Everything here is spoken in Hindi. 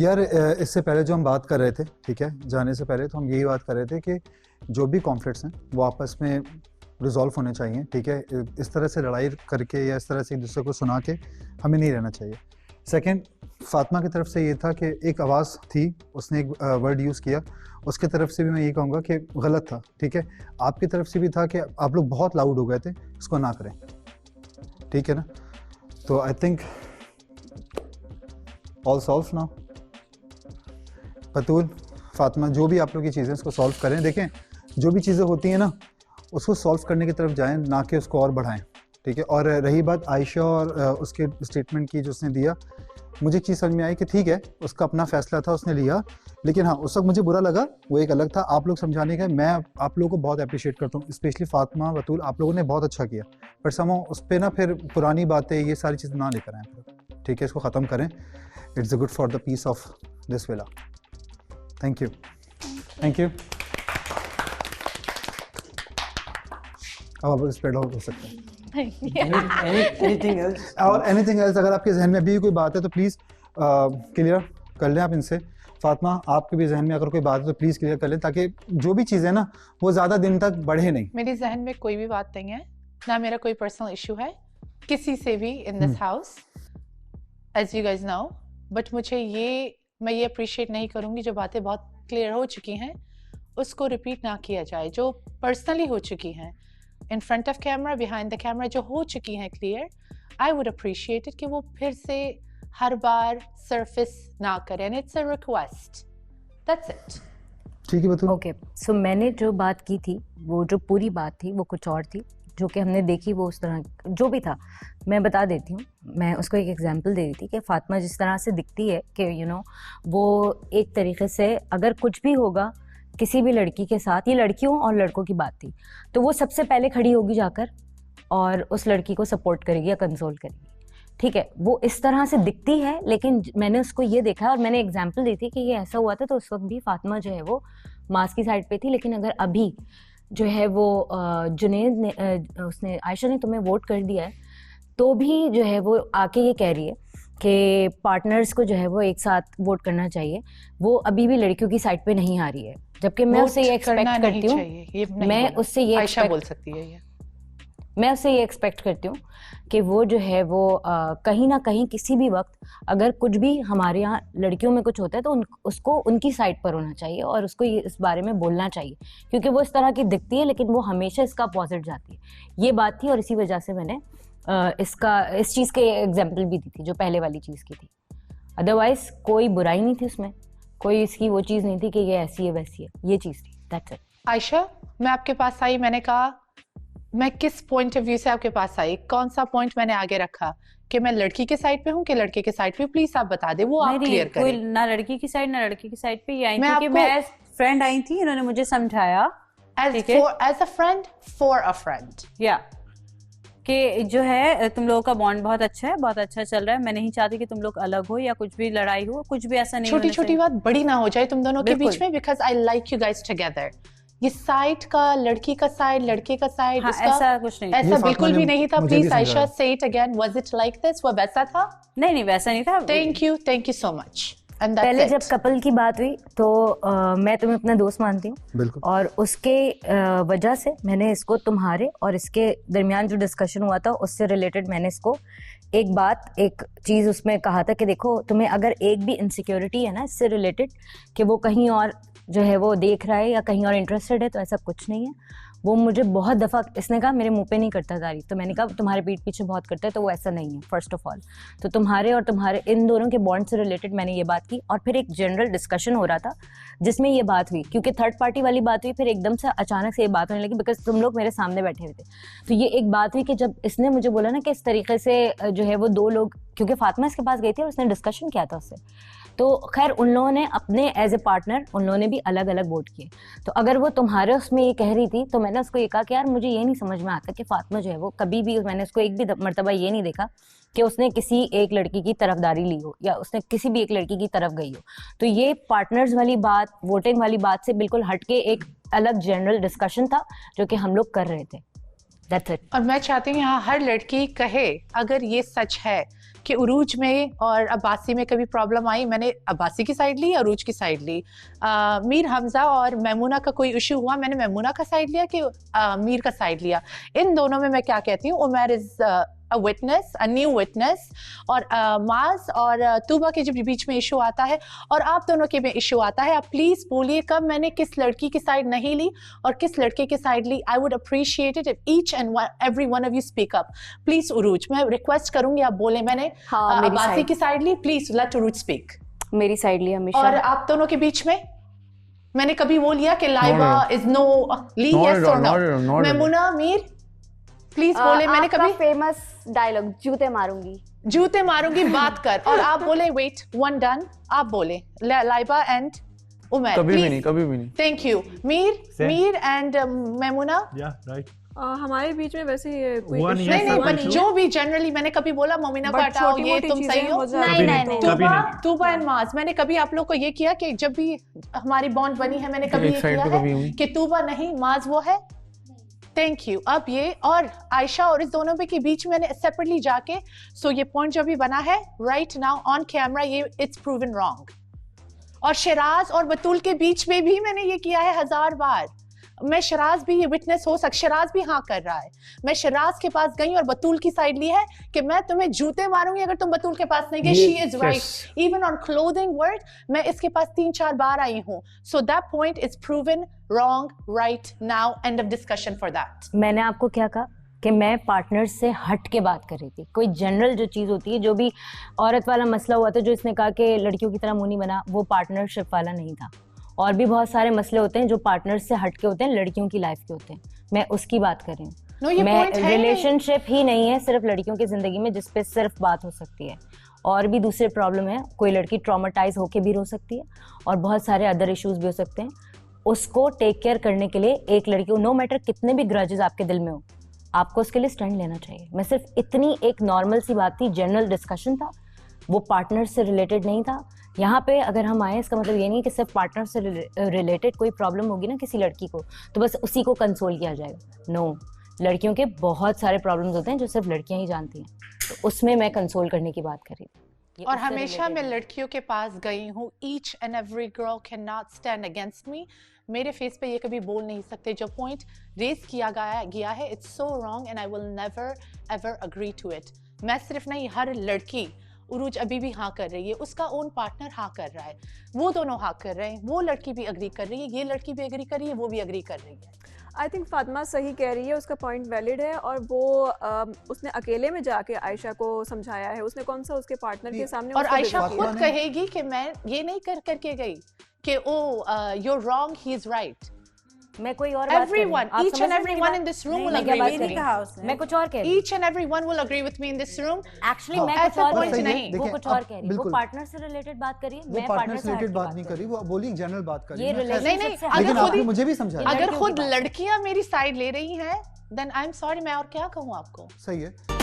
यार इससे पहले जो हम बात कर रहे थे, ठीक है, जाने से पहले तो हम यही बात कर रहे थे कि जो भी कॉन्फ्लिक्ट्स हैं वो आपस में रिजॉल्व होने चाहिए, ठीक है। इस तरह से लड़ाई करके या इस तरह से एक दूसरे को सुना के हमें नहीं रहना चाहिए। सेकंड, फातिमा की तरफ से ये था कि एक आवाज़ थी, उसने एक वर्ड यूज़ किया, उसकी तरफ से भी मैं ये कहूँगा कि गलत था, ठीक है। आपकी तरफ से भी था कि आप लोग बहुत लाउड हो गए थे, इसको ना करें, ठीक है ना। तो I think all solve now. Batool, Fatima, जो भी आप लोग की चीज़ें इसको सॉल्व करें। देखें, जो भी चीज़ें होती हैं ना, उसको सॉल्व करने की तरफ जाएं, ना कि उसको और बढ़ाएं, ठीक है। और रही बात आयशा और उसके स्टेटमेंट की जो उसने दिया, मुझे एक चीज़ समझ में आई कि ठीक है, उसका अपना फैसला था, उसने लिया, लेकिन हाँ, उस वक्त मुझे बुरा लगा, वो एक अलग था। आप लोग समझाने का, मैं आप लोगों को बहुत अप्रिशिएट करता हूँ, स्पेशली फातिमा, बतूल, आप लोगों ने बहुत अच्छा किया। पर समो उस पर ना फिर पुरानी बातें, ये सारी चीज़ें ना लेकर आएँ फिर, ठीक है, इसको ख़त्म करें। It's good for the peace of this villa. Thank you, thank you. अब आप इस पर डाउट हो सकते हैं। Anything else? और एनीथिंग एल्स, अगर आपके जहन में अभी भी कोई बात है तो प्लीज़ क्लियर कर लें आप इनसे। फातिमा, आपके भी जहन में अगर कोई बात है तो प्लीज़ क्लियर कर लें, ताकि जो भी चीज़ है ना वो ज़्यादा दिन तक बढ़े नहीं। मेरे जहन में कोई भी बात नहीं है, ना मेरा कोई पर्सनल इशू है किसी से भी in this house, as you guys know. But मैं ये अप्रिशिएट नहीं करूँगी जो बातें बहुत क्लियर हो चुकी हैं उसको रिपीट ना किया जाए। जो पर्सनली हो चुकी हैं, in front of camera, behind the camera जो हो चुकी हैं clear, I would appreciate it कि वो फिर से हर बार सरफेस ना करें। And it's a request, that's it. ठीक है, बताओ। ओके, सो मैंने जो बात की थी, वो जो पूरी बात थी वो कुछ और थी, जो कि हमने देखी वो उस तरह जो भी था। मैं बता देती हूँ, मैं उसको एक एग्जांपल दे रही थी कि फातिमा जिस तरह से दिखती है कि वो एक तरीके से अगर कुछ भी होगा किसी भी लड़की के साथ, ये लड़कियों और लड़कों की बात थी, तो वो सबसे पहले खड़ी होगी जाकर और उस लड़की को सपोर्ट करेगी या कंसोल करेगी, ठीक है। वो इस तरह से दिखती है, लेकिन मैंने उसको ये देखा और मैंने एग्जांपल दी थी कि ये ऐसा हुआ था, तो उस वक्त भी फातिमा जो है वो मास की साइड पे थी। लेकिन अगर अभी जो है वो जुनैद ने उसने आयशा ने तुम्हें वोट कर दिया है, तो भी जो है वो आके ये कह रही है कि पार्टनर्स को जो है वो एक साथ वोट करना चाहिए, वो अभी भी लड़कियों की साइड पे नहीं आ रही है। जबकि मैं उससे ये एक्सपेक्ट करती हूँ, मैं उससे ये आयशा बोल सकती है, मैं उससे ये एक्सपेक्ट करती हूँ कि वो जो है वो कहीं ना कहीं किसी भी वक्त अगर कुछ भी हमारे यहाँ लड़कियों में कुछ होता है तो उसको उनकी साइड पर होना चाहिए और उसको ये इस बारे में बोलना चाहिए, क्योंकि वो इस तरह की दिखती है लेकिन वो हमेशा इसका अपोजिट जाती है। ये बात थी और इसी वजह से मैंने इस चीज़ के एग्जाम्पल भी दी थी जो पहले वाली चीज़ की थी। अदरवाइज कोई बुराई नहीं थी उसमें, कोई इसकी वो चीज़ नहीं थी कि ये ऐसी है वैसी है, ये चीज़ थी, दैट्स इट। आयशा, मैं आपके पास आई, मैंने कहा मैं किस पॉइंट ऑफ व्यू से आपके पास आई, कौन सा पॉइंट मैंने आगे रखा कि मैं लड़की के साइड पे हूँ कि लड़के के साइड पे, प्लीज आप बता दे, वो आप क्लियर करें। कोई ना लड़की की साइड ना लड़के की साइड पे, ये आई थी कि मैं एज फ्रेंड आई थी, इन्होंने मुझे समझाया as a friend for a friend, या कि जो है तुम लोगों का बॉन्ड बहुत अच्छा है, बहुत अच्छा चल रहा है, मैं नहीं चाहती कि तुम लोग अलग हो या कुछ भी लड़ाई हो, कुछ भी ऐसा नहीं, छोटी छोटी बात बड़ी ना हो जाए तुम दोनों के बीच में, because I like you guys together. ये साइड का, लड़की का साइड, लड़के का साइड, हाँ, ऐसा कुछ नहीं, ऐसा बिल्कुल भी नहीं था। प्लीज आयशा से it again, was it like this? वो वैसा था? नहीं, वैसा नहीं था। Thank you so much. पहले जब कपल की बात हुई तो मैं तुम्हें अपना दोस्त मानती हूँ और उसके वजह से मैंने इसको तुम्हारे और इसके दरमियान जो डिस्कशन हुआ था उससे रिलेटेड मैंने इसको एक चीज़ उसमें कहा था कि देखो, तुम्हें अगर एक भी इनसिक्योरिटी है ना इससे रिलेटेड कि वो कहीं और जो है वो देख रहा है या कहीं और इंटरेस्टेड है, तो ऐसा कुछ नहीं है। वो मुझे बहुत दफ़ा इसने कहा मेरे मुंह पे नहीं करता तारीफ, तो मैंने कहा तुम्हारे पीठ पीछे बहुत करता है, तो वो ऐसा नहीं है फर्स्ट ऑफ ऑल। तो तुम्हारे और तुम्हारे इन दोनों के बॉन्ड से रिलेटेड मैंने ये बात की और फिर एक जनरल डिस्कशन हो रहा था जिसमें ये बात हुई, क्योंकि थर्ड पार्टी वाली बात हुई, फिर एकदम से अचानक से ये बात होने लगी बिकॉज तुम लोग मेरे सामने बैठे हुए थे। तो ये एक बात हुई कि जब इसने मुझे बोला ना कि इस तरीके से जो है वो दो लोग, क्योंकि फातिमा इसके पास गई थी और उसने डिस्कशन किया था उससे, तो खैर उन लोगों ने अपने एज ए पार्टनर उन लोगों ने भी अलग अलग वोट किए। तो अगर वो तुम्हारे उसमें ये कह रही थी तो मैंने उसको ये कहा कि यार मुझे ये नहीं समझ में आता कि फातिमा जो है वो कभी भी, मैंने उसको एक भी मर्तबा ये नहीं देखा कि उसने किसी एक लड़की की तरफदारी ली हो या उसने किसी भी एक लड़की की तरफ गई हो। तो ये पार्टनर्स वाली बात, वोटिंग वाली बात से बिल्कुल हटके एक अलग जनरल डिस्कशन था जो कि हम लोग कर रहे थे, दैट्स इट। और मैं चाहती हूँ यहाँ हर लड़की कहे, अगर ये सच है कि उरूज में और अब्बासी में कभी प्रॉब्लम आई, मैंने अब्बासी की साइड ली, उरूज की साइड ली। मीर हमजा और मैमूना का कोई इशू हुआ, मैंने मैमूना का साइड लिया कि मीर का साइड लिया। इन दोनों में मैं क्या कहती हूँ, Umar is a witness, a new witness, और माज और तूबा के जब बीच में इशू आता है और आप दोनों के में इशू आता है, आप प्लीज बोलिए कब मैंने किस लड़की की साइड नहीं ली और किस लड़के की साइड ली। I would appreciate it if each and every one of you speak up. Please Urooj, मैं रिक्वेस्ट करूंगी आप बोले मैंने अब्बासी की साइड ली, प्लीज लेट उरूज स्पीक। मेरी साइड ली हमेशा। और आप दोनों के बीच में मैंने कभी वो लिया कि लाइबा इज नो ली, यस और नो? मैमूना, मीर प्लीज बोले मैंने कभी फेमस डायलॉग जूते मारूंगी, जूते मारूंगी बात कर, और आप बोले वेट वन डन, आप बोले लाइबा एंड उमर। कभी भी नहीं, कभी भी नहीं। Thank you. Mir and Maimoona. Right. हमारे बीच में वैसे कोई नहीं बट जो भी जनरली मैंने कभी बोला मोमिना को हटाओ, ये तुम सही हो? नहीं। तूबा एंड माज, मैंने कभी आप लोग को ये किया कि जब भी हमारी बॉन्ड बनी है मैंने कभी ये किया है कि तूबा नहीं माज वो है? Thank you. अब ये और आयशा और इस दोनों के बीच में मैंने सेपरेटली जाके सो ये पॉइंट जो भी बना है राइट नाउ ऑन कैमरा, ये इट्स प्रूवन रॉन्ग। और शराज और बतूल के बीच में भी मैंने ये किया है 1000 बार। मैं शराज भी ये विटनेस हो सकता, शराज भी हाँ कर रहा है। मैं शराज के पास गई और बतूल की साइड ली है कि मैं तुम्हें जूते मारूंगी अगर तुम बतूल के पास नहीं गए। She is right. Even on clothing word मैं इसके पास 3-4 बार आई हूँ। So that point is proven wrong right now, end of discussion for that. मैंने आपको क्या कहा कि मैं पार्टनर से हट के बात कर रही थी। कोई जनरल जो चीज़ होती है, जो भी औरत वाला मसला हुआ था जो इसने कहा कि लड़कियों की तरह मुंह नहीं बना, वो पार्टनरशिप वाला नहीं था। और भी बहुत सारे मसले होते हैं जो पार्टनर से हट के होते हैं, लड़कियों की लाइफ के होते हैं। मैं उसकी बात कर रही हूँ। मैं रिलेशनशिप ही नहीं है सिर्फ लड़कियों की जिंदगी में जिस पे सिर्फ बात हो सकती है, और भी दूसरे प्रॉब्लम है। कोई लड़की ट्रॉमेटाइज होके भी रो सकती है और बहुत सारे अदर इश्यूज भी हो सकते हैं। उसको टेक केयर करने के लिए एक लड़की को, नो मैटर कितने भी ग्रजेस आपके दिल में हो, आपको उसके लिए स्टैंड लेना चाहिए। मैं सिर्फ इतनी एक नॉर्मल सी बात थी, जनरल डिस्कशन था, वो पार्टनर से रिलेटेड नहीं था। यहाँ पे अगर हम आए इसका मतलब ये नहीं कि सिर्फ पार्टनर से रिलेटेड कोई प्रॉब्लम होगी ना किसी लड़की को तो बस उसी को कंसोल किया जाएगा। नो, लड़कियों के बहुत सारे प्रॉब्लम्स होते हैं जो सिर्फ लड़कियां ही जानती हैं, तो उसमें मैं कंसोल करने की बात कर रही थी। और हमेशा मैं लड़कियों के पास गई हूँ। Each and every girl can not stand against me. मेरे फेस पे ये कभी बोल नहीं सकते। जो पॉइंट रेज किया गया है it's so wrong and I will never ever agree to it. मैं सिर्फ नहीं, हर लड़की, उरूज अभी भी हाँ कर रही है, उसका ओन पार्टनर हाँ कर रहा है, वो दोनों हाँ कर रहे हैं, वो लड़की भी अग्री कर रही है, ये लड़की भी अग्री कर रही है, वो भी अग्री कर रही है। आई थिंक फातिमा सही कह रही है, उसका पॉइंट वैलिड है। और वो उसने अकेले में जाके आयशा को समझाया है, उसने कौन सा उसके पार्टनर के सामने। और आयशा खुद कहेगी कि मैं ये नहीं करके गई कि oh you are wrong, he is right. मैं कोई और बात everyone, each and everyone in this room will agree with me. मैं कुछ और कह रही हूँ। Each and everyone will agree with me in this room. Actually मैं कुछ और point नहीं, वो कुछ और कह रही है। वो पार्टनर से रिलेटेड बात करिए, मैं पार्टनर से रिलेटेड बात नहीं कर रही, वो बोली जनरल बात कर रही है। है। नहीं, अगर आपने मुझे भी समझाया, अगर खुद लड़कियां मेरी साइड ले रही हैं, then I'm sorry, मैं और क्या कहूँ आपको। सही है।